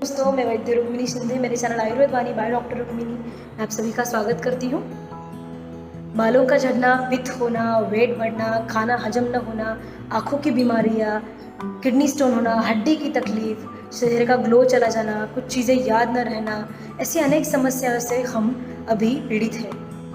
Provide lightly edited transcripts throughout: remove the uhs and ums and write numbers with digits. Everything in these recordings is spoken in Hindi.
दोस्तों, मैं वैद्य रुक्मिणी शिंदे, मेरे channel Ayurved Vani by doctor Rukmini में आप सभी का स्वागत करती हूँ। बालों का झड़ना, पित्त होना, वेट बढ़ना, खाना हजम न होना, आँखों की बीमारियाँ, किडनी स्टोन होना, हड्डी की तकलीफ, चेहरे का ग्लो चला जाना, कुछ चीज़ें याद न रहना, ऐसी अनेक समस्याओं से हम अभी पीड़ित हैं।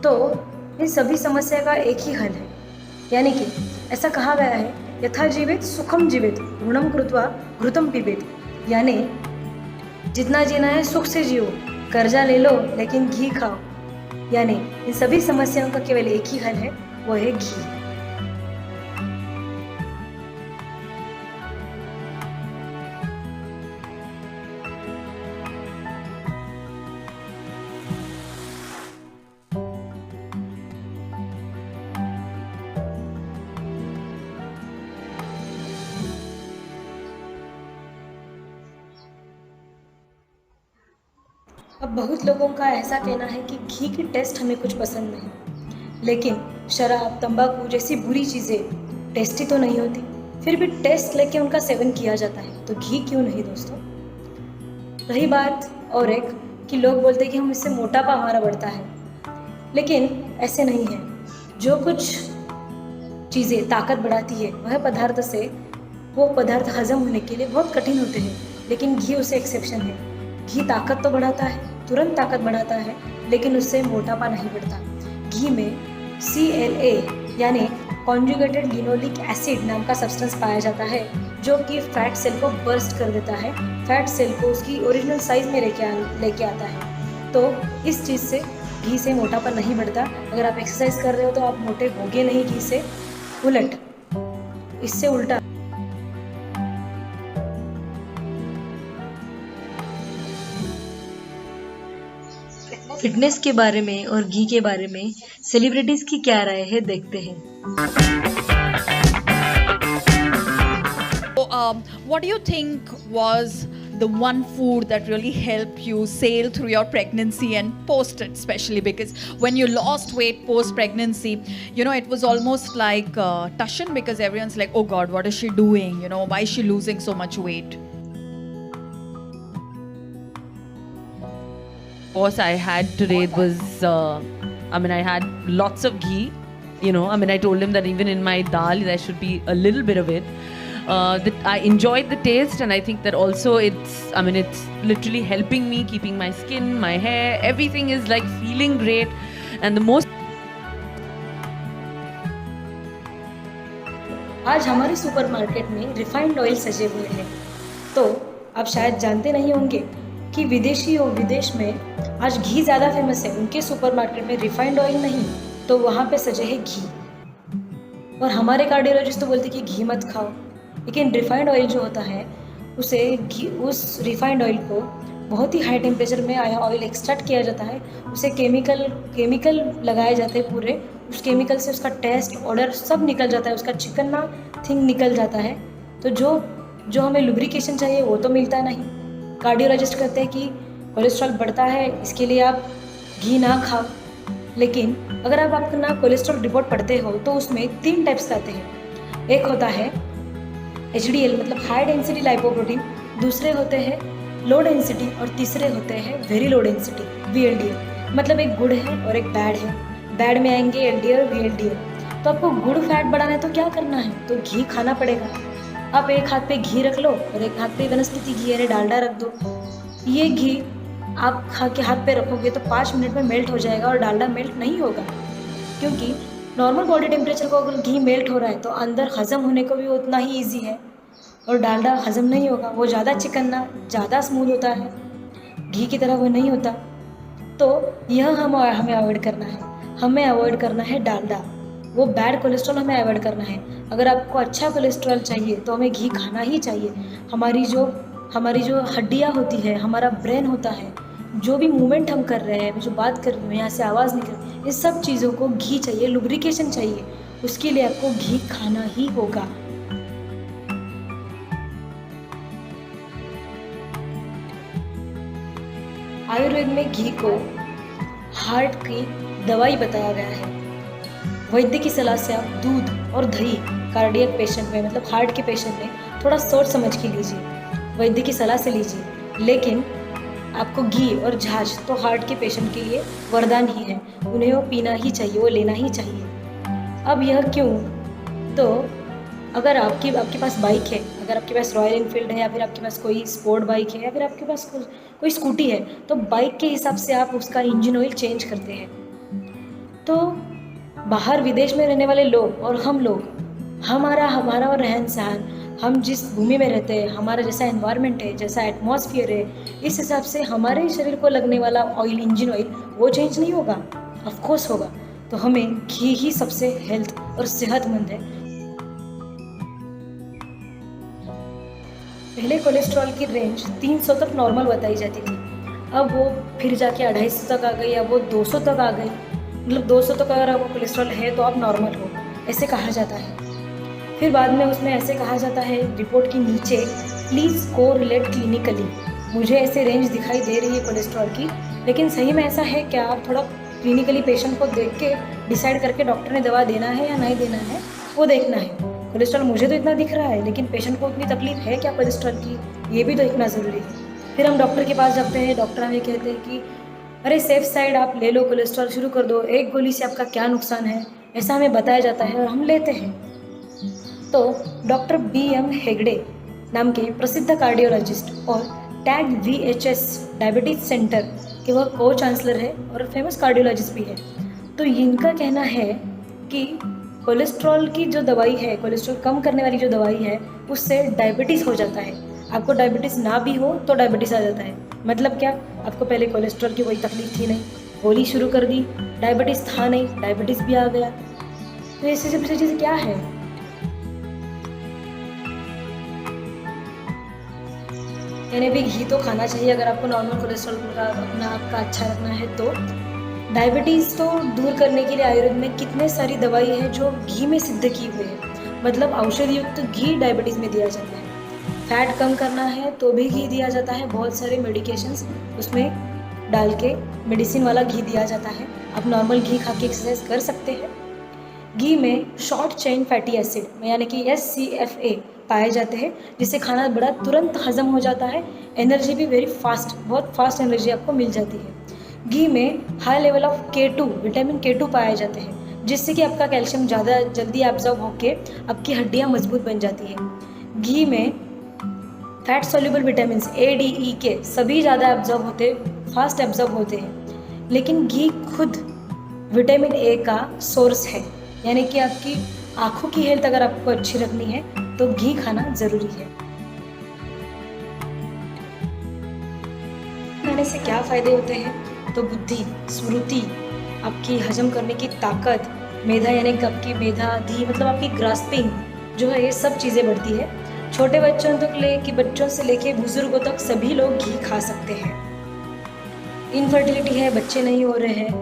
तो इन सभी समस्या का एक ही हल है, यानी कि ऐसा कहा गया है, यथा जीवित सुखम जीवित, ऋणम कृत्वा घृतम पिबेत, यानी जितना जीना है सुख से जियो, कर्जा ले लो लेकिन घी खाओ। यानी इन सभी समस्याओं का केवल एक ही हल है, वो है घी। अब बहुत लोगों का ऐसा कहना है कि घी की टेस्ट हमें कुछ पसंद नहीं, लेकिन शराब, तंबाकू जैसी बुरी चीज़ें टेस्टी तो नहीं होती, फिर भी टेस्ट लेके उनका सेवन किया जाता है, तो घी क्यों नहीं दोस्तों। रही बात और एक कि लोग बोलते हैं कि हम इससे मोटापा हमारा बढ़ता है, लेकिन ऐसे नहीं है। जो कुछ चीज़ें ताकत बढ़ाती है वह पदार्थ से वो पदार्थ हजम होने के लिए बहुत कठिन होते हैं, लेकिन घी उसे एक्सेप्शन है। घी ताकत तो बढ़ाता है, तुरंत ताकत बढ़ाता है, लेकिन उससे मोटापा नहीं बढ़ता। घी में CLA यानी कॉन्जुगेटेड लिनोलिक एसिड नाम का सब्सटेंस पाया जाता है, जो कि फैट सेल को बर्स्ट कर देता है, फैट सेल को उसकी ओरिजिनल साइज में लेके आता है। तो इस चीज़ से घी से मोटापा नहीं बढ़ता। अगर आप एक्सरसाइज कर रहे हो तो आप मोटे होगे नहीं घी से, उलट इससे उल्टा फिटनेस के बारे में और घी के बारे में सेलिब्रिटीज की क्या राय है, देखते हैं। What do you think was the one food that really helped you sail through your pregnancy and post it, especially because when you lost weight post pregnancy, you know, it was almost like Tushan, because everyone's like, oh God, what is she doing? You know, why is she losing so much weight? Course I had today was, I had lots of ghee, I told him that even in my dal there should be a little bit of it. That I enjoyed the taste, and I think that also it's literally helping me, keeping my skin, my hair, everything is like feeling great. And the most आज हमारे सुपरमार्केट में रिफाइंड ऑयल सजे हुए हैं। तो आप शायद जानते नहीं होंगे कि विदेशी और विदेश में आज घी ज़्यादा फेमस है। उनके सुपरमार्केट में रिफाइंड ऑयल नहीं, तो वहाँ पे सजे है घी। और हमारे कार्डियोलॉजिस्ट तो बोलते हैं कि घी मत खाओ, लेकिन रिफाइंड ऑयल जो होता है उस रिफाइंड ऑयल को बहुत ही हाई टेम्परेचर में ऑयल एक्सट्रैक्ट किया जाता है, उसे केमिकल लगाए जाते हैं पूरे, उस केमिकल से उसका टेस्ट, ऑर्डर सब निकल जाता है, उसका चिकना थिंग निकल जाता है। तो जो हमें लुब्रिकेशन चाहिए वो तो मिलता नहीं। कार्डियोलॉजिस्ट कहते हैं कि कोलेस्ट्रॉल बढ़ता है, इसके लिए आप घी ना खाओ, लेकिन अगर आप अपना कोलेस्ट्रॉल रिपोर्ट पढ़ते हो तो उसमें 3 टाइप्स आते हैं। एक होता है HDL मतलब हाई डेंसिटी लाइपोप्रोटीन, दूसरे होते हैं लो डेंसिटी, और तीसरे होते हैं वेरी लो डेंसिटी VLDL। मतलब एक गुड है और एक बैड है। बैड में आएंगे LDL और VLDL। तो आपको गुड फैट बढ़ाना है तो क्या करना है, तो घी खाना पड़ेगा। आप एक हाथ पे घी रख लो और एक हाथ पे वनस्पति घी यानी डालडा रख दो। ये घी आप खा के हाथ पे रखोगे तो 5 मिनट में मेल्ट हो जाएगा, और डालडा मेल्ट नहीं होगा, क्योंकि नॉर्मल बॉडी टेम्परेचर को अगर घी मेल्ट हो रहा है तो अंदर हजम होने को भी उतना ही ईजी है, और डालडा हजम नहीं होगा, वो ज़्यादा चिकन्ना, ज़्यादा स्मूथ होता है, घी की तरह वो नहीं होता। तो यह हमें अवॉइड करना है। हमें अवॉइड करना है डालडा, वो बैड कोलेस्ट्रॉल हमें अवॉइड करना है। अगर आपको अच्छा कोलेस्ट्रॉल चाहिए तो हमें घी खाना ही चाहिए। हमारी जो हड्डियाँ होती है, हमारा ब्रेन होता है, जो भी मूवमेंट हम कर रहे हैं, जो बात कर रही हूँ, यहाँ से आवाज़ निकल रही है, इस सब चीज़ों को घी चाहिए, लुब्रिकेशन चाहिए, उसके लिए आपको घी खाना ही होगा। आयुर्वेद में घी को हार्ट की दवाई बताया गया है। वैद्य की सलाह से आप दूध और दही कार्डियक पेशेंट में मतलब हार्ट के पेशेंट में थोड़ा सोच समझ के लीजिए, वैद्य की सलाह से लीजिए, लेकिन आपको घी और छाछ तो हार्ट के पेशेंट के लिए वरदान ही है, उन्हें वो पीना ही चाहिए, वो लेना ही चाहिए। अब यह क्यों? तो अगर आपके पास बाइक है, अगर आपके पास रॉयल इनफील्ड है, या फिर आपके पास कोई स्पोर्ट बाइक है, या फिर आपके पास कोई स्कूटी है, तो बाइक के हिसाब से आप उसका इंजन ऑयल चेंज करते हैं। तो बाहर विदेश में रहने वाले लोग और हम लोग, हमारा रहन सहन, हम जिस भूमि में रहते हैं, हमारा जैसा एनवायरनमेंट है, जैसा एटमॉस्फेयर है, इस हिसाब से हमारे शरीर को लगने वाला ऑयल, इंजन ऑयल, वो चेंज नहीं होगा? ऑफ कोर्स होगा। तो हमें घी ही सबसे हेल्थ और सेहतमंद है। पहले कोलेस्ट्रॉल की रेंज 300 तक नॉर्मल बताई जाती थी, अब वो फिर जाके 250 तक आ गई, या वो 200 तक आ गई। मतलब 200 तक अगर आपको कोलेस्ट्रॉल है तो आप नॉर्मल हो, ऐसे कहा जाता है। फिर बाद में उसमें ऐसे कहा जाता है रिपोर्ट के नीचे, प्लीज़ को रिलेट क्लिनिकली। मुझे ऐसे रेंज दिखाई दे रही है कोलेस्ट्रॉल की, लेकिन सही में ऐसा है क्या? आप थोड़ा क्लिनिकली पेशेंट को देख के डिसाइड करके डॉक्टर ने दवा देना है या नहीं देना है, वो देखना है। कोलेस्ट्रॉल मुझे तो इतना दिख रहा है, लेकिन पेशेंट को उतनी तकलीफ है क्या कोलेस्ट्रॉल की, ये भी देखना ज़रूरी है। फिर हम डॉक्टर के पास जाते हैं, डॉक्टर हमें कहते हैं कि अरे सेफ साइड आप ले लो, कोलेस्ट्रॉल शुरू कर दो, एक गोली से आपका क्या नुकसान है, ऐसा हमें बताया जाता है और हम लेते हैं। तो डॉक्टर BM हेगड़े नाम के प्रसिद्ध कार्डियोलॉजिस्ट और टैग VHS डायबिटीज सेंटर के वह को चांसलर है और फेमस कार्डियोलॉजिस्ट भी है। तो इनका कहना है कि कोलेस्ट्रॉल की जो दवाई है, कोलेस्ट्रॉल कम करने वाली जो दवाई है, उससे डायबिटीज़ हो जाता है। आपको डायबिटीज़ ना भी हो तो डायबिटीज़ आ जाता है। मतलब क्या? आपको पहले कोलेस्ट्रॉल की कोई तकलीफ थी नहीं, गोली शुरू कर दी, डायबिटीज़ था नहीं, डायबिटीज़ भी आ गया। तो इससे से पीछे चीज़ क्या है? यानी भी घी तो खाना चाहिए अगर आपको नॉर्मल कोलेस्ट्रॉल का अपना आपका अच्छा रखना है। तो डायबिटीज़ तो दूर करने के लिए आयुर्वेद में कितने सारी दवाई है जो घी में सिद्ध की हुई है। मतलब औषधि युक्त घी डायबिटीज़ में दिया जाता है। फैट कम करना है तो भी घी दिया जाता है, बहुत सारे मेडिकेशंस उसमें डाल के मेडिसिन वाला घी दिया जाता है। आप नॉर्मल घी खा के एक्सरसाइज कर सकते हैं। घी में शॉर्ट चेन फैटी एसिड यानी कि SCFA पाए जाते हैं, जिससे खाना बड़ा तुरंत हजम हो जाता है। एनर्जी भी वेरी फास्ट, बहुत फास्ट एनर्जी आपको मिल जाती है। घी में high level of K2 vitamin K2 पाए जाते हैं, जिससे कि आपका कैल्शियम ज़्यादा जल्दी एब्जॉर्ब होकर आपकी हड्डियाँ मजबूत बन जाती है। घी में fat soluble vitamin A, D, E के सभी ज़्यादा एब्जॉर्ब होते, फास्ट एब्जॉर्ब होते हैं। लेकिन घी खुद विटामिन A का सोर्स है, यानी कि आपकी आँखों की हेल्थ अगर आपको अच्छी रखनी है तो घी खाना ज़रूरी है। खाने से क्या फ़ायदे होते हैं? तो बुद्धि, स्मृति, आपकी हजम करने की ताकत, मेधा यानी कि आपकी मेधाधि मतलब आपकी ग्रास्पिंग जो है, ये सब चीज़ें बढ़ती है। छोटे बच्चों से लेके बुजुर्गों तक सभी लोग घी खा सकते हैं। इनफर्टिलिटी है, बच्चे नहीं हो रहे हैं,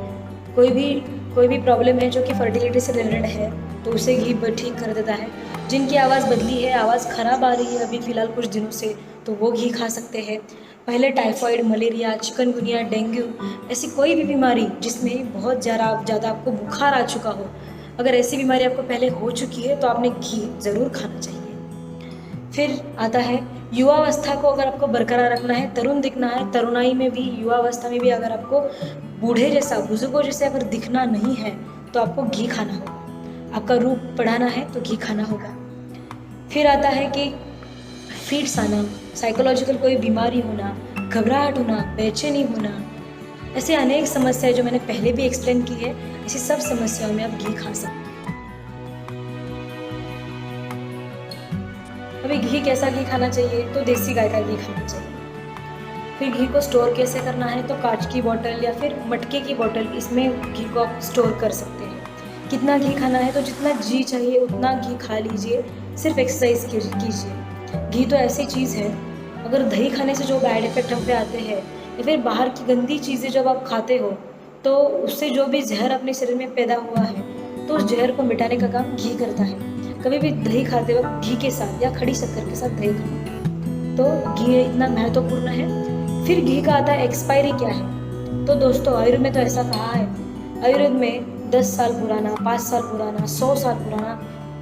कोई भी प्रॉब्लम है जो कि फर्टिलिटी से रिलेटेड है, तो उसे घी ठीक कर देता है। जिनकी आवाज़ बदली है, आवाज़ ख़राब आ रही है अभी फ़िलहाल कुछ दिनों से, तो वो घी खा सकते हैं। पहले टाइफाइड, मलेरिया, चिकनगुनिया, डेंगू, ऐसी कोई भी बीमारी जिसमें बहुत ज़्यादा आपको बुखार आ चुका हो, अगर ऐसी बीमारी आपको पहले हो चुकी है तो आपने घी ज़रूर खाना चाहिए। फिर आता है युवावस्था को अगर आपको बरकरार रखना है, तरुण दिखना है, तरुणाई में भी, युवावस्था में भी अगर आपको बूढ़े जैसा, बुजुर्गों जैसे अगर दिखना नहीं है तो आपको घी खाना होगा। आपका रूप बढ़ाना है तो घी खाना होगा। फिर आता है कि फिट्स आना, साइकोलॉजिकल कोई बीमारी होना, घबराहट होना, बेचैनी होना, ऐसे अनेक समस्याएं जो मैंने पहले भी एक्सप्लेन की है, ऐसी सब समस्याओं में आप घी खा सकते हैं। अभी घी कैसा घी खाना चाहिए? तो देसी गाय का घी खाना चाहिए। फिर घी को स्टोर कैसे करना है? तो कांच की बोतल या फिर मटके की बोतल, इसमें घी को आप स्टोर कर सकते हैं। कितना घी खाना है? तो जितना जी चाहिए उतना घी खा लीजिए, सिर्फ एक्सरसाइज कीजिए। घी तो ऐसी चीज़ है, अगर दही खाने से जो बैड इफेक्ट हम पे आते हैं या फिर बाहर की गंदी चीज़ें जब आप खाते हो तो उससे जो भी जहर अपने शरीर में पैदा हुआ है तो उस जहर को मिटाने का काम घी करता है। कभी भी दही खाते वक्त घी के साथ या खड़ी शक्कर के साथ दही खाओ, तो घी इतना महत्वपूर्ण है। फिर घी का आता है एक्सपायरी क्या है? तो दोस्तों आयुर्वेद में तो ऐसा कहा है, आयुर्वेद में 10 साल पुराना, 5 साल पुराना, 100 साल पुराना,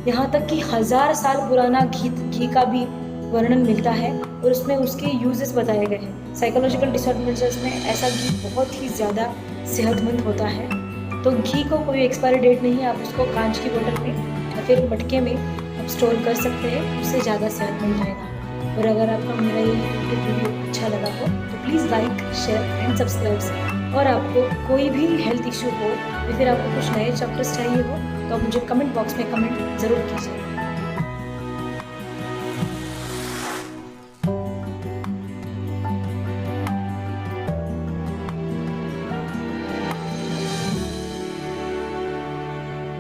यहाँ तक कि 1000 साल पुराना घी का भी वर्णन मिलता है और उसमें उसके यूजेस बताए गए हैं। साइकोलॉजिकल डिसऑर्डर्स में ऐसा घी बहुत ही ज़्यादा सेहतमंद होता है। तो घी को कोई एक्सपायरी डेट नहीं है, आप उसको कांच की बोतल में या फिर मटके में आप स्टोर कर सकते हैं, उससे ज़्यादा सेहतमंद रहेगा। और अगर आपको मेरा ये वीडियो अच्छा लगा हो तो please like, share and subscribe. और आपको कोई भी हेल्थ इशू हो या फिर आपको कुछ नए चैप्टर्स चाहिए हो तो आप मुझे कमेंट बॉक्स में कमेंट ज़रूर कीजिए।